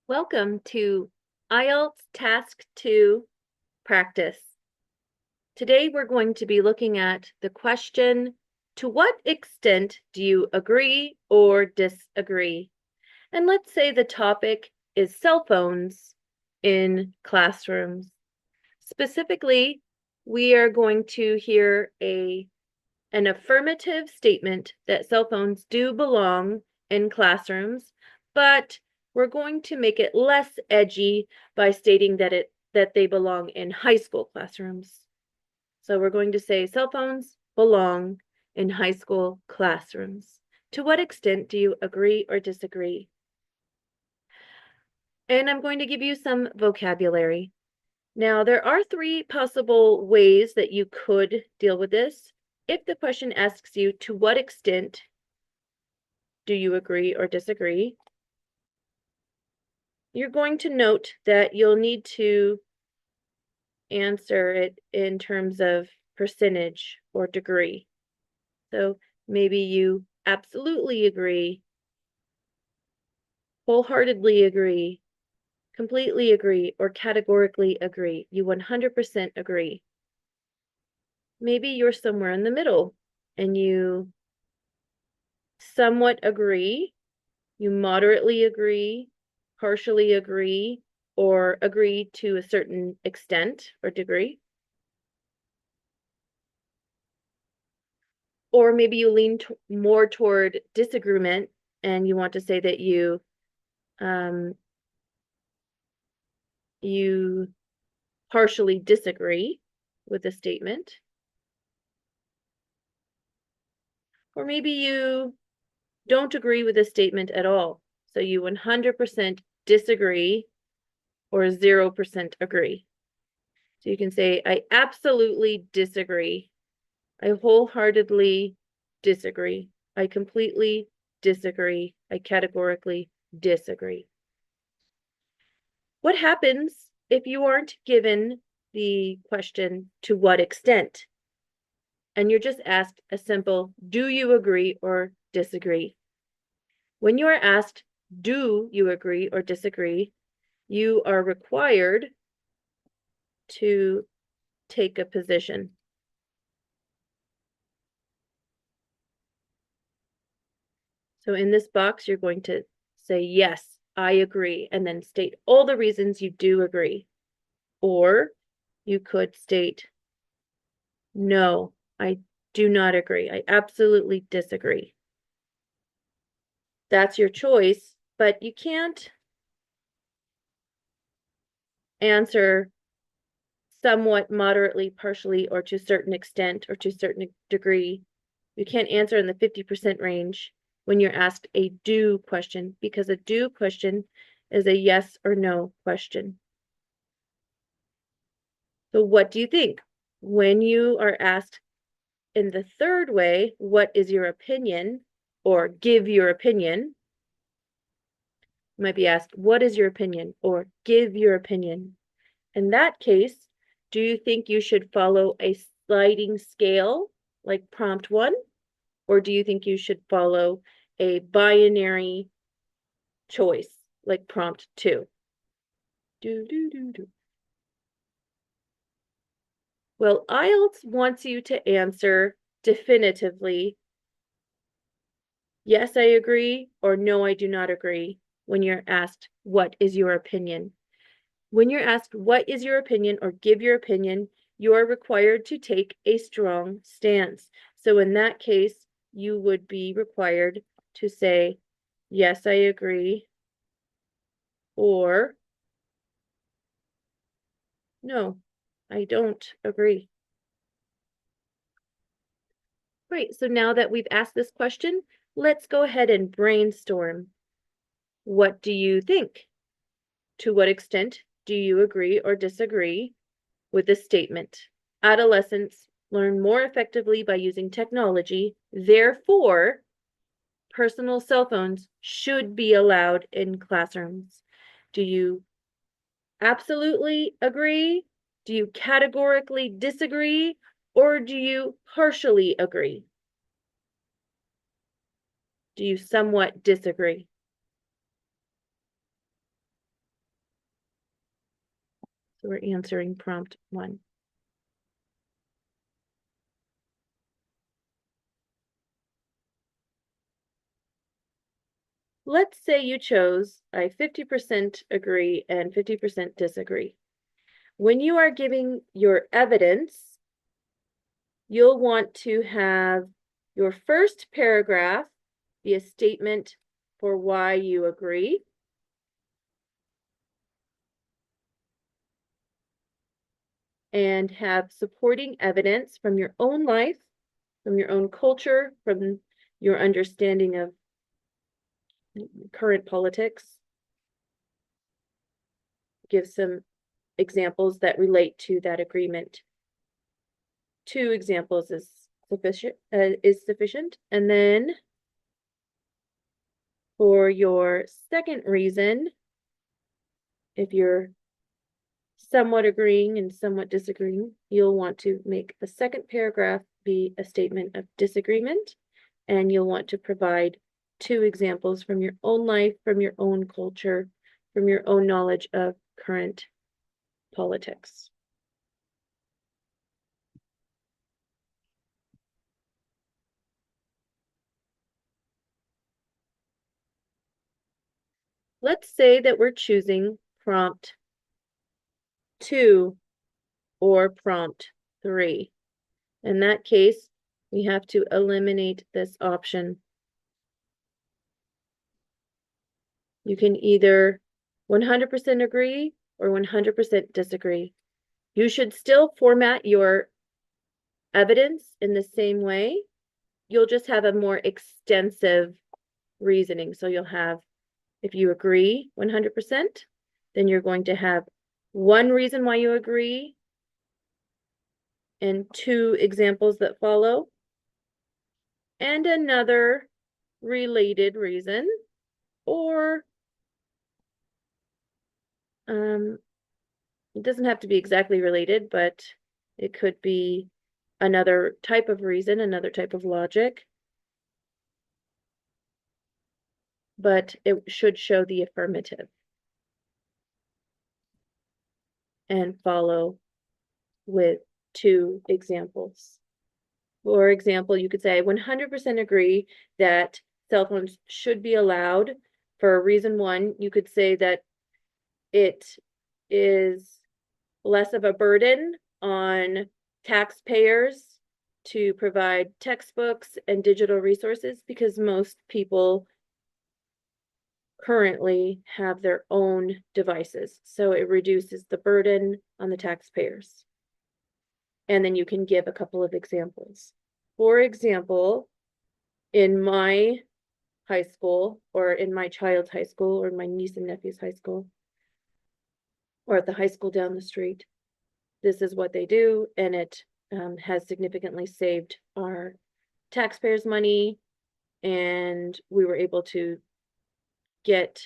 Welcome to IELTS Task 2 Practice. Today we're going to be looking at the question, to what extent do you agree or disagree? And let's say the topic is cell phones in classrooms. Specifically, we are going to hear an affirmative statement that cell phones do belong in classrooms, but we're going to make it less edgy by stating that they belong in high school classrooms. So we're going to say cell phones belong in high school classrooms. To what extent do you agree or disagree? And I'm going to give you some vocabulary. Now, there are three possible ways that you could deal with this. If the question asks you, to what extent do you agree or disagree? You're going to note that you'll need to answer it in terms of percentage or degree. So maybe you absolutely agree, wholeheartedly agree, completely agree, or categorically agree. You 100% agree. Maybe you're somewhere in the middle and you somewhat agree, you moderately agree, partially agree, or agree to a certain extent or degree. Or maybe you lean more toward disagreement and you want to say that you partially disagree with the statement. Or maybe you don't agree with the statement at all. So you 100% disagree or 0% agree. So you can say, I absolutely disagree. I wholeheartedly disagree. I completely disagree. I categorically disagree. What happens if you aren't given the question, to what extent? And you're just asked a simple, do you agree or disagree? When you are asked, do you agree or disagree, you are required to take a position. So in this box, you're going to say, yes, I agree, and then state all the reasons you do agree. Or you could state, no, I do not agree. I absolutely disagree. That's your choice, but you can't answer somewhat, moderately, partially, or to a certain extent, or to a certain degree. You can't answer in the 50% range when you're asked a do question, because a do question is a yes or no question. So what do you think? When you are asked in the third way, what is your opinion, or give your opinion, you might be asked, what is your opinion, or give your opinion. In that case, do you think you should follow a sliding scale like prompt 1? Or do you think you should follow a binary choice like prompt 2? Well, IELTS wants you to answer definitively, yes, I agree, or no, I do not agree, when you're asked, what is your opinion? When you're asked, what is your opinion, or give your opinion, you are required to take a strong stance. So in that case, you would be required to say, yes, I agree, or no, I don't agree. Great, so now that we've asked this question, let's go ahead and brainstorm. What do you think? To what extent do you agree or disagree with this statement? Adolescents learn more effectively by using technology. Therefore, personal cell phones should be allowed in classrooms. Do you absolutely agree? Do you categorically disagree? Or do you partially agree? Do you somewhat disagree? So we're answering prompt 1. Let's say you chose I 50% agree and 50% disagree. When you are giving your evidence, you'll want to have your first paragraph be a statement for why you agree. And have supporting evidence from your own life, from your own culture, from your understanding of current politics. Give some examples that relate to that agreement. 2 examples is sufficient. And then for your second reason, if you're somewhat agreeing and somewhat disagreeing, you'll want to make the second paragraph be a statement of disagreement, and you'll want to provide 2 examples from your own life, from your own culture, from your own knowledge of current politics. Let's say that we're choosing prompt 2 or prompt 3. In that case, we have to eliminate this option. You can either 100% agree or 100% disagree. You should still format your evidence in the same way. You'll just have a more extensive reasoning. So you'll have, if you agree 100%, then you're going to have 1 reason why you agree and 2 examples that follow, and another related reason, or it doesn't have to be exactly related, but it could be another type of reason, another type of logic. But it should show the affirmative and follow with 2 examples. For example, you could say 100% agree that cell phones should be allowed. For reason 1, you could say that it is less of a burden on taxpayers to provide textbooks and digital resources because most people currently have their own devices. So it reduces the burden on the taxpayers. And then you can give a couple of examples. For example, in my high school, or in my child's high school, or my niece and nephew's high school, or at the high school down the street, this is what they do, and it has significantly saved our taxpayers' money, and we were able to get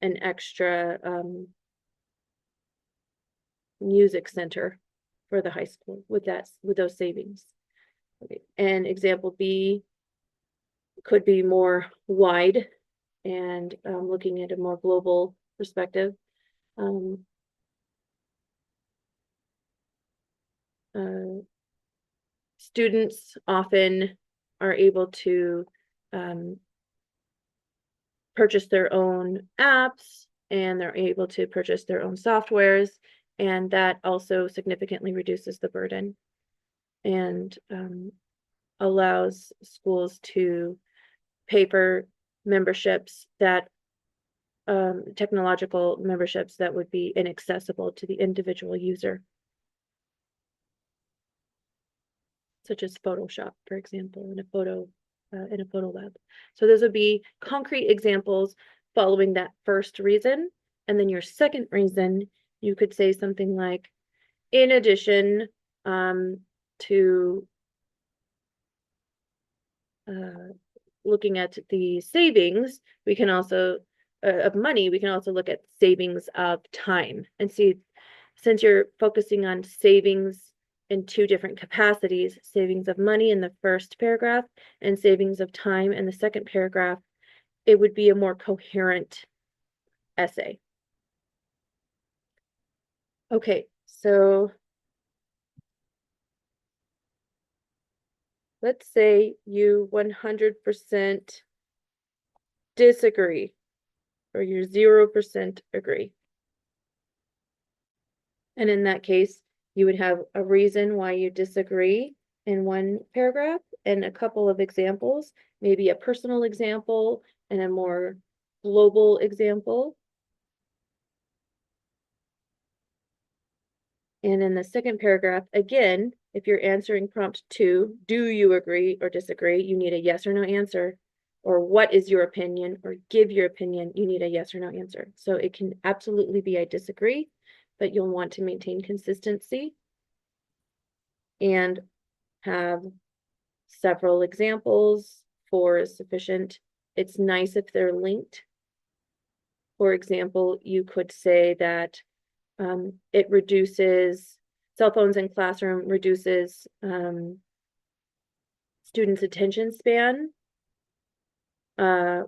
an extra music center for the high school with those savings. Okay. And example B could be more wide and looking at a more global perspective. Students often are able to purchase their own apps, and they're able to purchase their own softwares, and that also significantly reduces the burden and allows schools to pay for memberships that technological memberships that would be inaccessible to the individual user, such as Photoshop, for example, in a photo lab. So those would be concrete examples following that first reason. And then your second reason, you could say something like, in addition to looking at the savings, we can also of money, we can also look at savings of time and see, since you're focusing on savings in 2 different capacities, savings of money in the first paragraph and savings of time in the second paragraph, it would be a more coherent essay. Okay, so let's say you 100% disagree, or you 0% agree. And in that case, you would have a reason why you disagree in one paragraph and a couple of examples, maybe a personal example and a more global example. And in the second paragraph, again, if you're answering prompt 2, do you agree or disagree? You need a yes or no answer. Or what is your opinion? Or give your opinion. You need a yes or no answer. So it can absolutely be I disagree, but you'll want to maintain consistency and have several examples. 4 is sufficient. It's nice if they're linked. For example, you could say that it reduces cell phones in classroom, reduces students' attention span,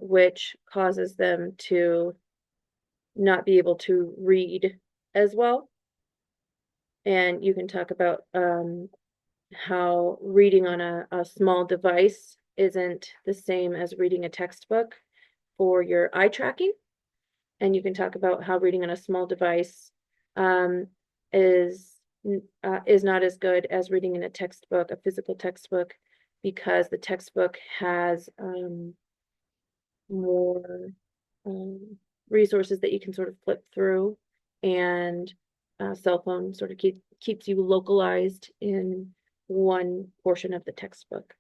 which causes them to not be able to read as well. And you can talk about how reading on a small device isn't the same as reading a textbook for your eye tracking. And you can talk about how reading on a small device is not as good as reading in a textbook, a physical textbook, because the textbook has more resources that you can sort of flip through, and cell phone sort of keeps you localized in one portion of the textbook,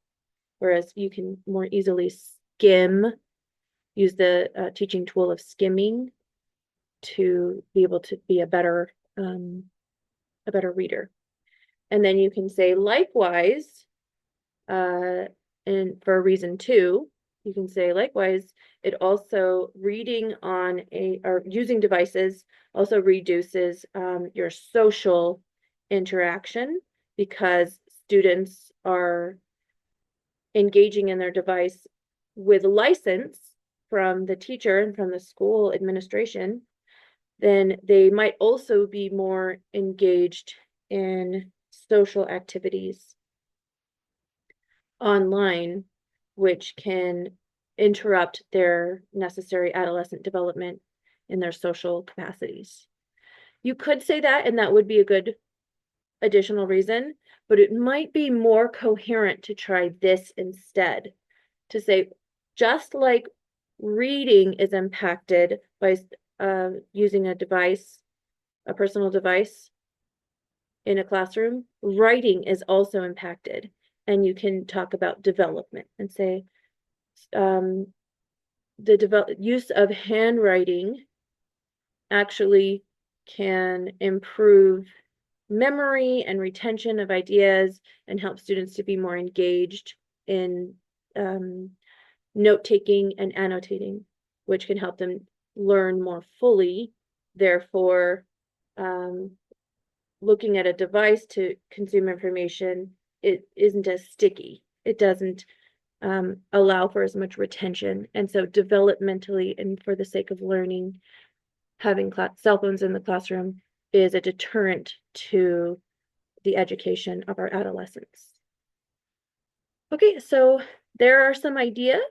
whereas you can more easily use the teaching tool of skimming to be able to be a better reader. And then you can say likewise, and for reason 2, you can say likewise, it also reading on or using devices also reduces your social interaction, because students are engaging in their device with license from the teacher and from the school administration. Then they might also be more engaged in social activities online, which can interrupt their necessary adolescent development in their social capacities. You could say that, and that would be a good additional reason, but it might be more coherent to try this instead, to say, just like reading is impacted by using a device, a personal device in a classroom, writing is also impacted. And you can talk about development and say the use of handwriting actually can improve memory and retention of ideas and help students to be more engaged in note-taking and annotating, which can help them learn more fully. Therefore, looking at a device to consume information, it isn't as sticky. It doesn't allow for as much retention. And so developmentally and for the sake of learning, having cell phones in the classroom is a deterrent to the education of our adolescents. Okay, so there are some ideas,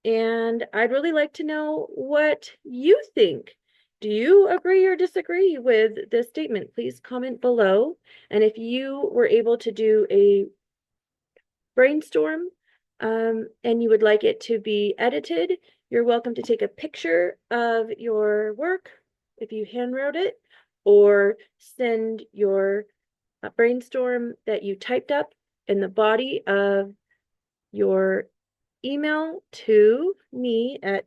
and I'd really like to know what you think. Do you agree or disagree with this statement? Please comment below. And if you were able to do a brainstorm and you would like it to be edited, you're welcome to take a picture of your work if you handwrote it, or send your brainstorm that you typed up in the body of your email to me at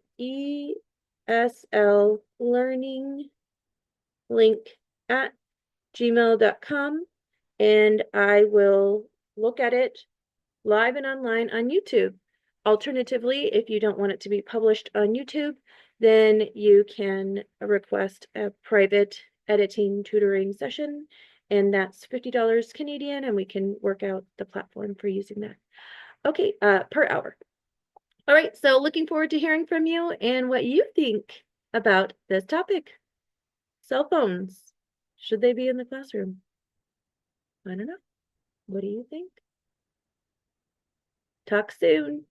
esllearninglink@gmail.com, and I will look at it live and online on YouTube. Alternatively, if you don't want it to be published on YouTube, then you can request a private editing tutoring session, and that's $50 Canadian, and we can work out the platform for using that. Okay, per hour. All right, so looking forward to hearing from you and what you think about this topic. Cell phones. Should they be in the classroom? I don't know. What do you think? Talk soon.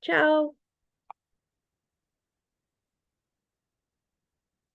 Ciao.